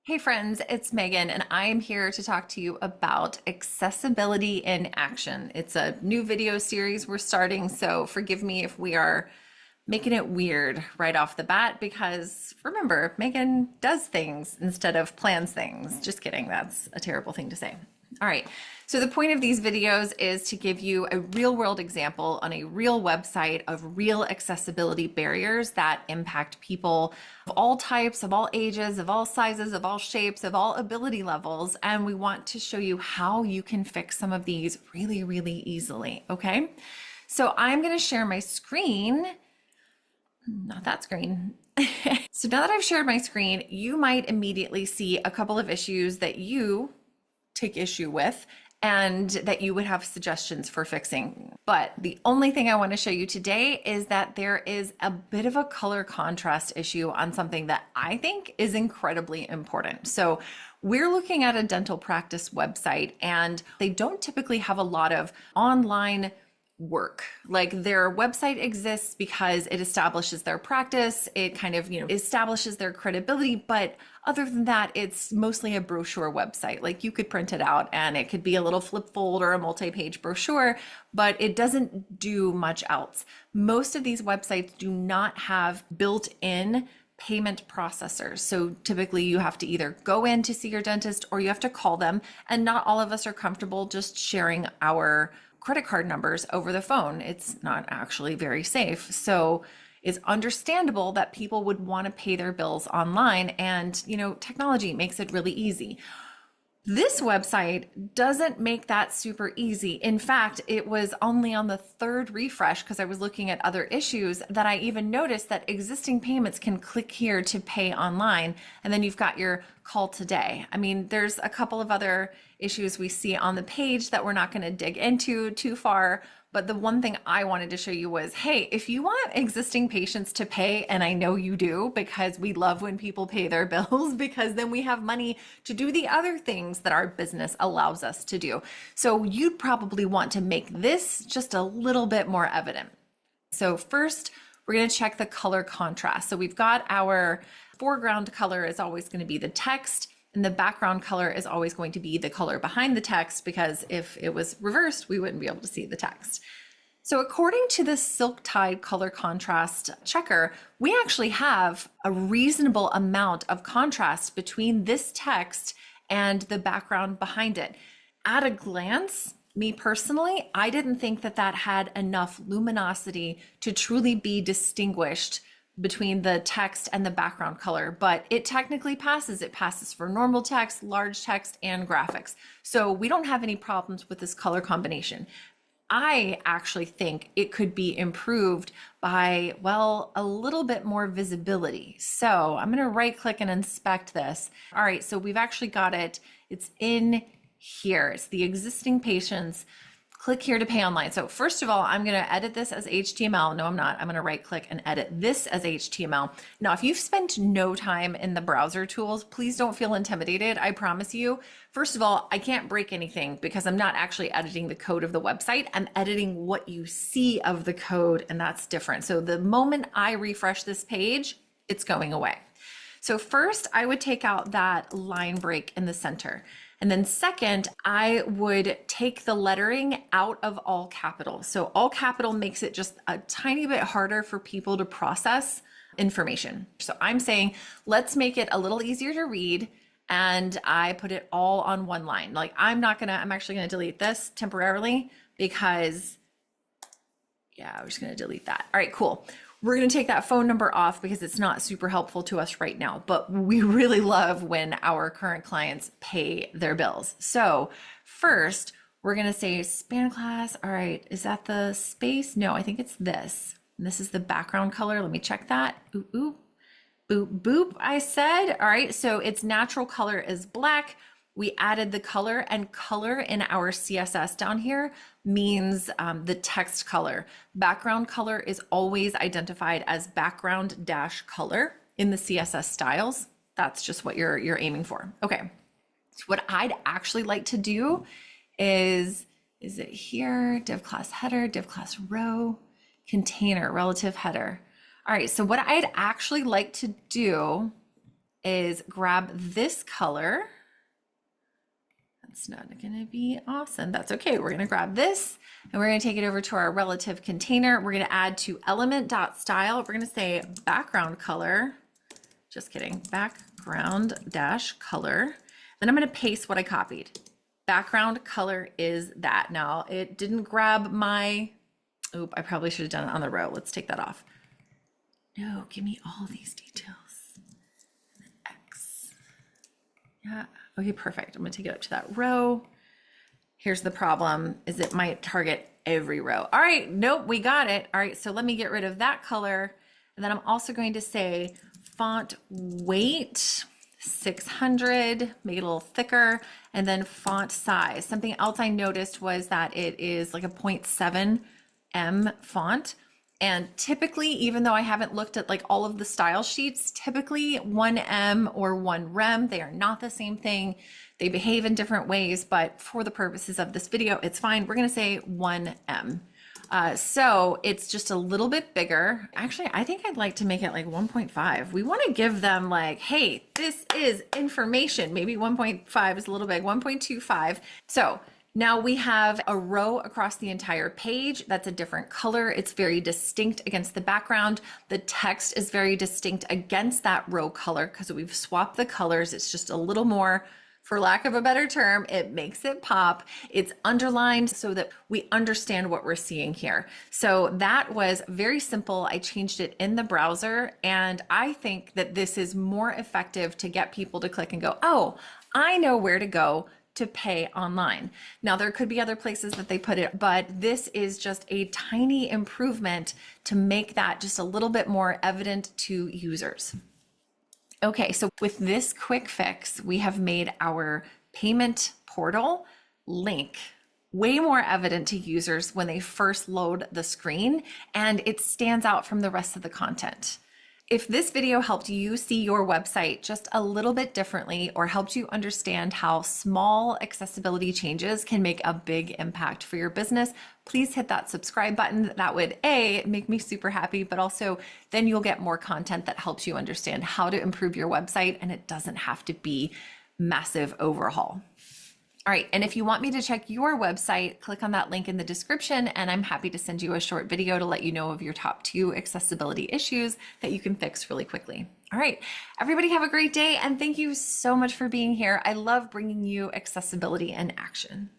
Hey friends, it's Megan, and I am here to talk to you about accessibility in action. It's a new video series we're starting, so forgive me if we are making it weird right off the bat because remember, Megan does things instead of plans things. Just kidding, that's a terrible thing to say. All right, so the point of these videos is to give you a real world example on a real website of real accessibility barriers that impact people of all types, of all ages, of all sizes, of all shapes, of all ability levels. And we want to show you how you can fix some of these really, really easily, okay? So I'm gonna share my screen, not that screen. So now that I've shared my screen, you might immediately see a couple of issues that you take issue with and that you would have suggestions for fixing. But the only thing I want to show you today is that there is a bit of a color contrast issue on something that I think is incredibly important. So we're looking at a dental practice website and they don't typically have a lot of online work. Like their website exists because it establishes their practice, it kind of, establishes their credibility, but other than that, it's mostly a brochure website. Like you could print it out and it could be a little flip fold or a multi-page brochure, but it doesn't do much else. Most of these websites do not have built-in payment processors. So typically you have to either go in to see your dentist or you have to call them. And not all of us are comfortable just sharing our credit card numbers over the phone. It's not actually very safe. So it's understandable that people would want to pay their bills online and, technology makes it really easy. This website doesn't make that super easy. In fact, it was only on the third refresh because I was looking at other issues that I even noticed that existing payments can click here to pay online. And then you've got your call today. I mean, there's a couple of other issues we see on the page that we're not going to dig into too far. But the one thing I wanted to show you was, hey, if you want existing patients to pay, and I know you do because we love when people pay their bills because then we have money to do the other things that our business allows us to do. So you'd probably want to make this just a little bit more evident. So first, we're going to check the color contrast. So we've got our foreground color is always going to be the text. And the background color is always going to be the color behind the text because if it was reversed, we wouldn't be able to see the text. So according to the Silk Tide color contrast checker, we actually have a reasonable amount of contrast between this text and the background behind it. At a glance, me personally, I didn't think that that had enough luminosity to truly be distinguished between the text and the background color, but it technically passes. It passes for normal text, large text, and graphics. So we don't have any problems with this color combination. I actually think it could be improved by, well, a little bit more visibility. So I'm gonna right click and inspect this. All right, so we've actually got it. It's in here. It's the existing patients. Click here to pay online. So first of all, I'm going to edit this as HTML. No, I'm not. I'm going to right click and edit this as HTML. Now, if you've spent no time in the browser tools, please don't feel intimidated. I promise you. First of all, I can't break anything because I'm not actually editing the code of the website. I'm editing what you see of the code, and that's different. So the moment I refresh this page, it's going away. So first, I would take out that line break in the center. And then second, I would take the lettering out of all capital. So all capital makes it just a tiny bit harder for people to process information. So I'm saying, let's make it a little easier to read. And I put it all on one line. Like I'm actually gonna delete this temporarily because we're just gonna delete that. All right, cool. We're going to take that phone number off because it's not super helpful to us right now, but we really love when our current clients pay their bills. So first, we're going to say span class. All right, is that the space? No, I think it's this. And this is the background color. Let me check that. Ooh, ooh. Boop, boop, I said. All right, so its natural color is black. We added the color, and color in our CSS down here means the text color. Background color is always identified as background dash color in the CSS styles. That's just what you're aiming for. Okay, so what I'd actually like to do is it here, div class header, div class row, container, relative header. All right, so what I'd actually like to do is grab this color. That's not gonna be awesome. That's okay. We're gonna grab this and we're gonna take it over to our relative container. We're gonna add to element.style. We're gonna say background color. Just kidding, background dash color. Then I'm gonna paste what I copied. Background color is that. Now it didn't grab my, oop, I probably should have done it on the row. Let's take that off. No, give me all these details. X. Yeah, okay, perfect. I'm gonna take it up to that row. Here's the problem, is it might target every row. All right, nope, we got it. All right, so let me get rid of that color. And then I'm also going to say font weight, 600, make it a little thicker, and then font size. Something else I noticed was that it is like a 0.7 M font. And typically, even though I haven't looked at like all of the style sheets, typically 1M or 1rem, they are not the same thing. They behave in different ways, but for the purposes of this video, it's fine. We're gonna say 1M. So it's just a little bit bigger. Actually, I think I'd like to make it like 1.5. We want to give them like, hey, this is information. Maybe 1.5 is a little big, 1.25. So now we have a row across the entire page. That's a different color. It's very distinct against the background. The text is very distinct against that row color because we've swapped the colors. It's just a little more, for lack of a better term, it makes it pop. It's underlined so that we understand what we're seeing here. So that was very simple. I changed it in the browser, and I think that this is more effective to get people to click and go, oh, I know where to go to pay online. Now, there could be other places that they put it, but this is just a tiny improvement to make that just a little bit more evident to users. Okay, so with this quick fix, we have made our payment portal link way more evident to users when they first load the screen, and it stands out from the rest of the content. If this video helped you see your website just a little bit differently or helped you understand how small accessibility changes can make a big impact for your business, please hit that subscribe button. That would A, make me super happy, but also then you'll get more content that helps you understand how to improve your website, and it doesn't have to be massive overhaul. All right, and if you want me to check your website, click on that link in the description, and I'm happy to send you a short video to let you know of your top 2 accessibility issues that you can fix really quickly. All right, everybody have a great day, and thank you so much for being here. I love bringing you accessibility in action.